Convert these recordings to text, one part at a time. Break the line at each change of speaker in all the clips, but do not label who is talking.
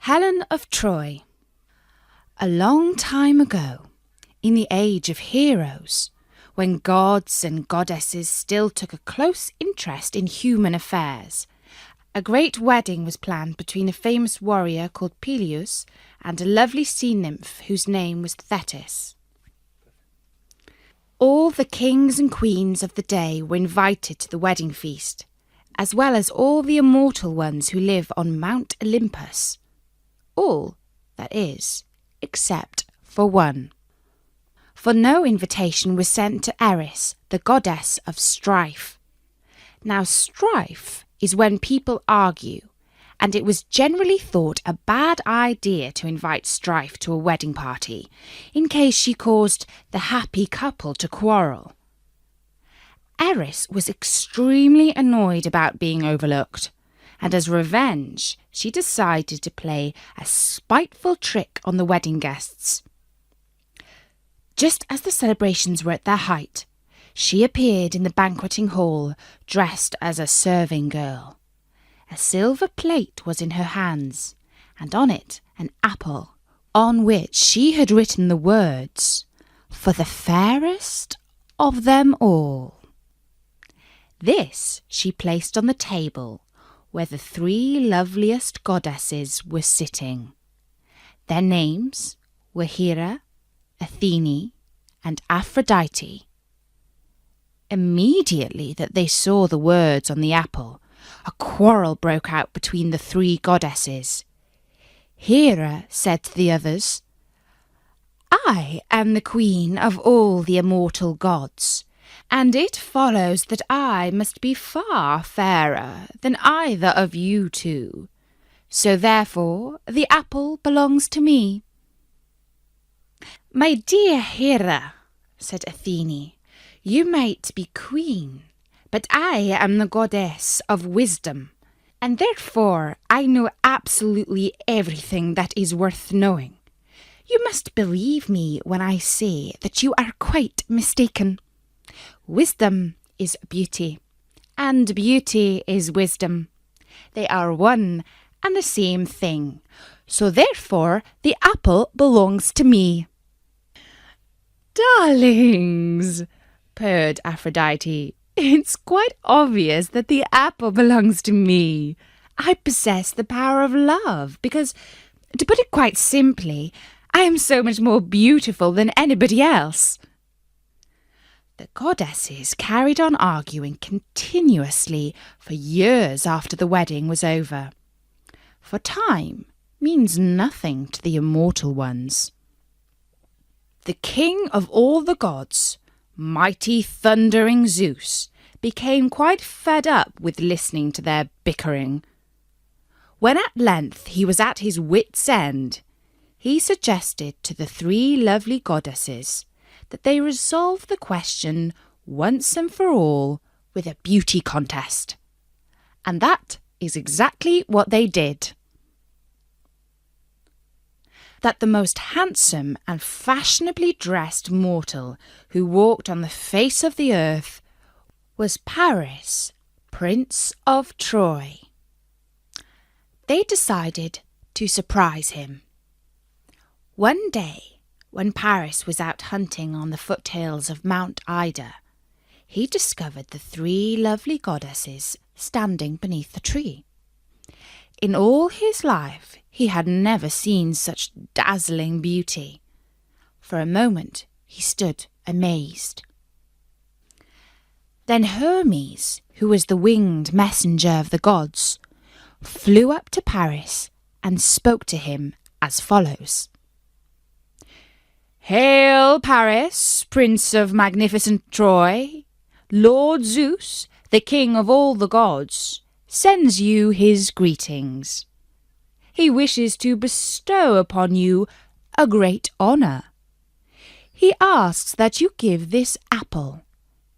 Helen of Troy. A long time ago, in the age of heroes, when gods and goddesses still took a close interest in human affairs, a great wedding was planned between a famous warrior called Peleus and a lovely sea nymph whose name was Thetis. All the kings and queens of the day were invited to the wedding feast, as well as all the immortal ones who live on Mount Olympus. All, that is, except for one. For no invitation was sent to Eris, the goddess of strife. Now strife is when people argue, and it was generally thought a bad idea to invite strife to a wedding party, in case she caused the happy couple to quarrel. Eris was extremely annoyed about being overlooked, and as revenge, she decided to play a spiteful trick on the wedding guests. Just as the celebrations were at their height, she appeared in the banqueting hall dressed as a serving girl. A silver plate was in her hands, and on it an apple, on which she had written the words, "For the fairest of them all." This she placed on the table where the three loveliest goddesses were sitting. Their names were Hera, Athene, and Aphrodite. Immediately that they saw the words on the apple, a quarrel broke out between the three goddesses. Hera said to the others, "I am the queen of all the immortal gods, and it follows that I must be far fairer than either of you two. So therefore the apple belongs to me." "My dear Hera," said Athene, "you might be queen, but I am the goddess of wisdom, and therefore I know absolutely everything that is worth knowing. You must believe me when I say that you are quite mistaken. Wisdom is beauty, and beauty is wisdom. They are one and the same thing, so therefore the apple belongs to me." "Darlings," purred Aphrodite, "it's quite obvious that the apple belongs to me. I possess the power of love because, to put it quite simply, I am so much more beautiful than anybody else." The goddesses carried on arguing continuously for years after the wedding was over. For time means nothing to the immortal ones. The king of all the gods, mighty thundering Zeus, became quite fed up with listening to their bickering. When at length he was at his wits' end, he suggested to the three lovely goddesses that they resolve the question once and for all with a beauty contest. And that is exactly what they did. That the most handsome and fashionably dressed mortal who walked on the face of the earth was Paris, Prince of Troy. They decided to surprise him. One day, when Paris was out hunting on the foothills of Mount Ida, he discovered the three lovely goddesses standing beneath the tree. In all his life, he had never seen such dazzling beauty. For a moment, he stood amazed. Then Hermes, who was the winged messenger of the gods, flew up to Paris and spoke to him as follows. "Hail, Paris, Prince of magnificent Troy! Lord Zeus, the king of all the gods, sends you his greetings. He wishes to bestow upon you a great honour. He asks that you give this apple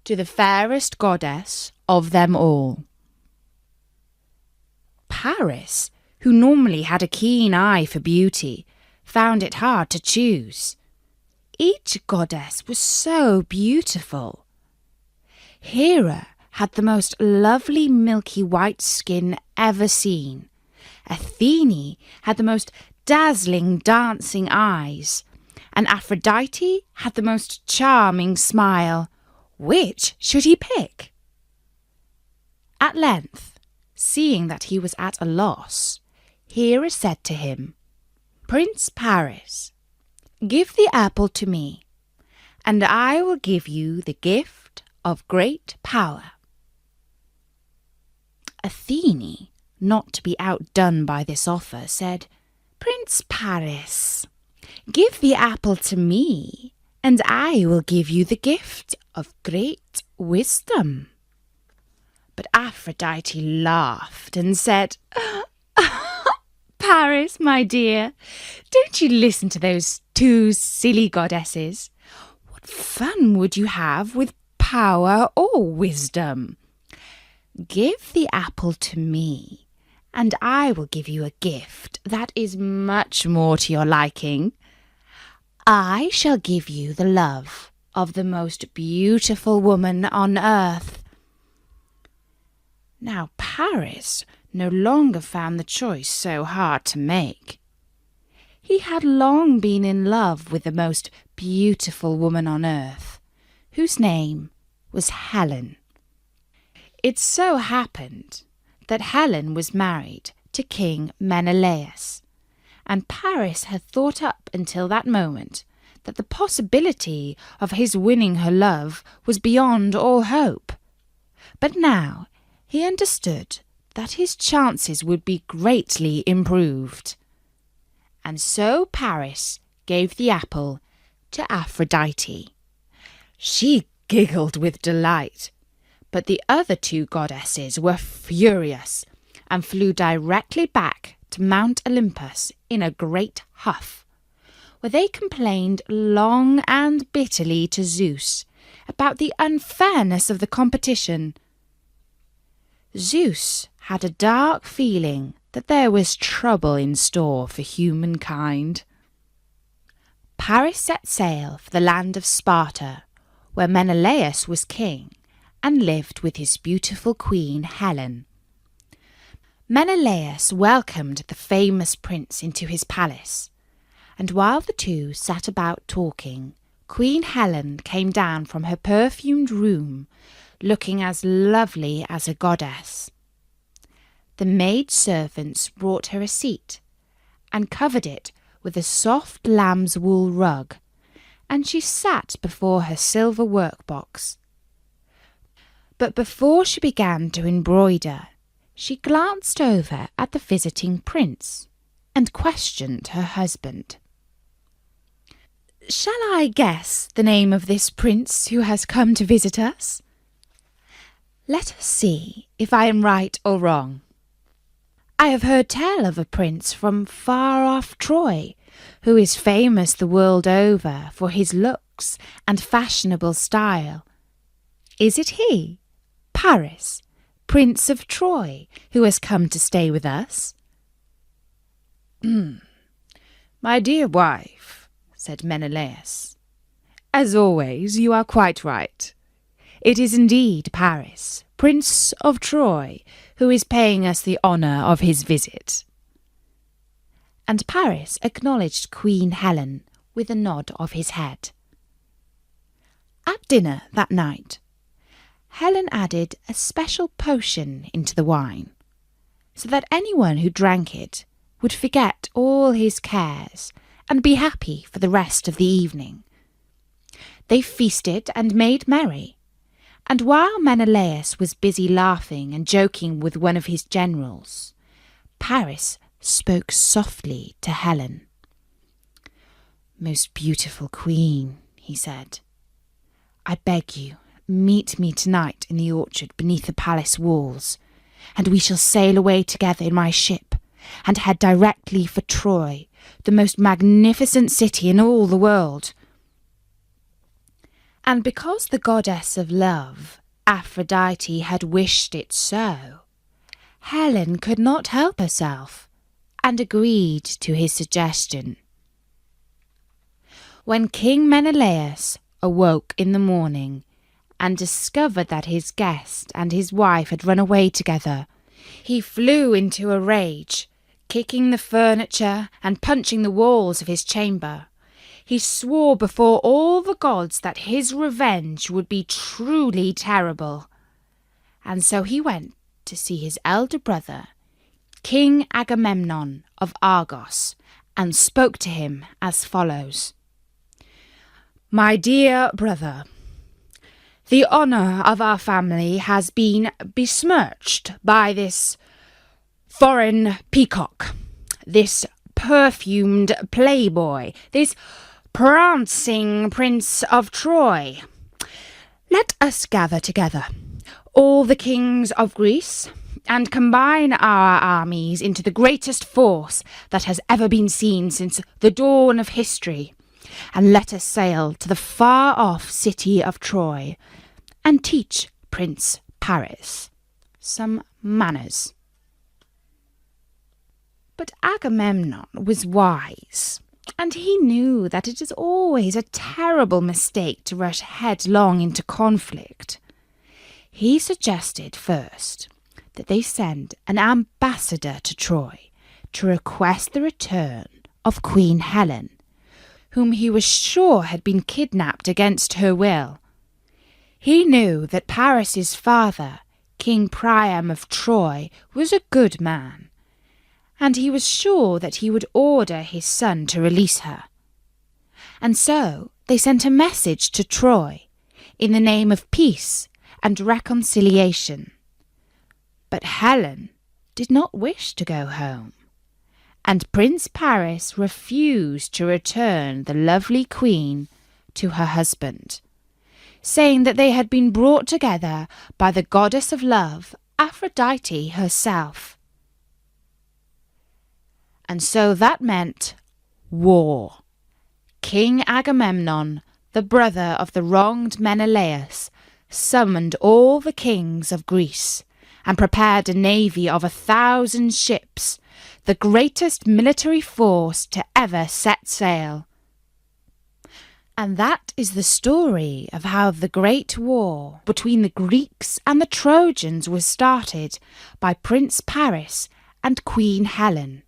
to the fairest goddess of them all." Paris, who normally had a keen eye for beauty, found it hard to choose. Each goddess was so beautiful. Hera had the most lovely milky white skin ever seen, Athene had the most dazzling dancing eyes, and Aphrodite had the most charming smile. Which should he pick? At length, seeing that he was at a loss, Hera said to him, "Prince Paris, give the apple to me, and I will give you the gift of great power." Athene, not to be outdone by this offer, said, "Prince Paris, give the apple to me, and I will give you the gift of great wisdom." But Aphrodite laughed and said, "Paris, my dear, don't you listen to those two silly goddesses. What fun would you have with power or wisdom? Give the apple to me, and I will give you a gift that is much more to your liking. I shall give you the love of the most beautiful woman on earth." Now Paris no longer found the choice so hard to make. He had long been in love with the most beautiful woman on earth, whose name was Helen. It so happened that Helen was married to King Menelaus, and Paris had thought up until that moment that the possibility of his winning her love was beyond all hope. But now he understood that his chances would be greatly improved. And so Paris gave the apple to Aphrodite. She giggled with delight, but the other two goddesses were furious and flew directly back to Mount Olympus in a great huff, where they complained long and bitterly to Zeus about the unfairness of the competition. Zeus had a dark feeling that there was trouble in store for humankind. Paris set sail for the land of Sparta, where Menelaus was king and lived with his beautiful queen Helen. Menelaus welcomed the famous prince into his palace, and while the two sat about talking, Queen Helen came down from her perfumed room, looking as lovely as a goddess. The maid-servants brought her a seat, and covered it with a soft lamb's wool rug, and she sat before her silver workbox. But before she began to embroider, she glanced over at the visiting prince, and questioned her husband. "Shall I guess the name of this prince who has come to visit us? Let us see if I am right or wrong. I have heard tell of a prince from far-off Troy, who is famous the world over for his looks and fashionable style. Is it he, Paris, Prince of Troy, who has come to stay with us?" "My dear wife," said Menelaus, "as always you are quite right. It is indeed Paris, Prince of Troy, who is paying us the honour of his visit." And Paris acknowledged Queen Helen with a nod of his head. At dinner that night, Helen added a special potion into the wine, so that anyone who drank it would forget all his cares and be happy for the rest of the evening. They feasted and made merry, and while Menelaus was busy laughing and joking with one of his generals, Paris spoke softly to Helen. "Most beautiful queen," he said, "I beg you, meet me tonight in the orchard beneath the palace walls, and we shall sail away together in my ship and head directly for Troy, the most magnificent city in all the world." And because the goddess of love, Aphrodite, had wished it so, Helen could not help herself, and agreed to his suggestion. When King Menelaus awoke in the morning and discovered that his guest and his wife had run away together, he flew into a rage, Kicking the furniture and punching the walls of his chamber, he swore before all the gods that his revenge would be truly terrible. And so he went to see his elder brother, King Agamemnon of Argos, and spoke to him as follows. "My dear brother, the honour of our family has been besmirched by this foreign peacock, this perfumed playboy, this prancing Prince of Troy. Let us gather together, all the kings of Greece, and combine our armies into the greatest force that has ever been seen since the dawn of history, and let us sail to the far-off city of Troy, and teach Prince Paris some manners." But Agamemnon was wise, and he knew that it is always a terrible mistake to rush headlong into conflict. He suggested first that they send an ambassador to Troy to request the return of Queen Helen, whom he was sure had been kidnapped against her will. He knew that Paris's father, King Priam of Troy, was a good man, and he was sure that he would order his son to release her. And so they sent a message to Troy in the name of peace and reconciliation. But Helen did not wish to go home, and Prince Paris refused to return the lovely queen to her husband, saying that they had been brought together by the goddess of love, Aphrodite herself. And so that meant war. King Agamemnon, the brother of the wronged Menelaus, summoned all the kings of Greece and prepared a navy of 1,000 ships, the greatest military force to ever set sail. And that is the story of how the great war between the Greeks and the Trojans was started by Prince Paris and Queen Helen.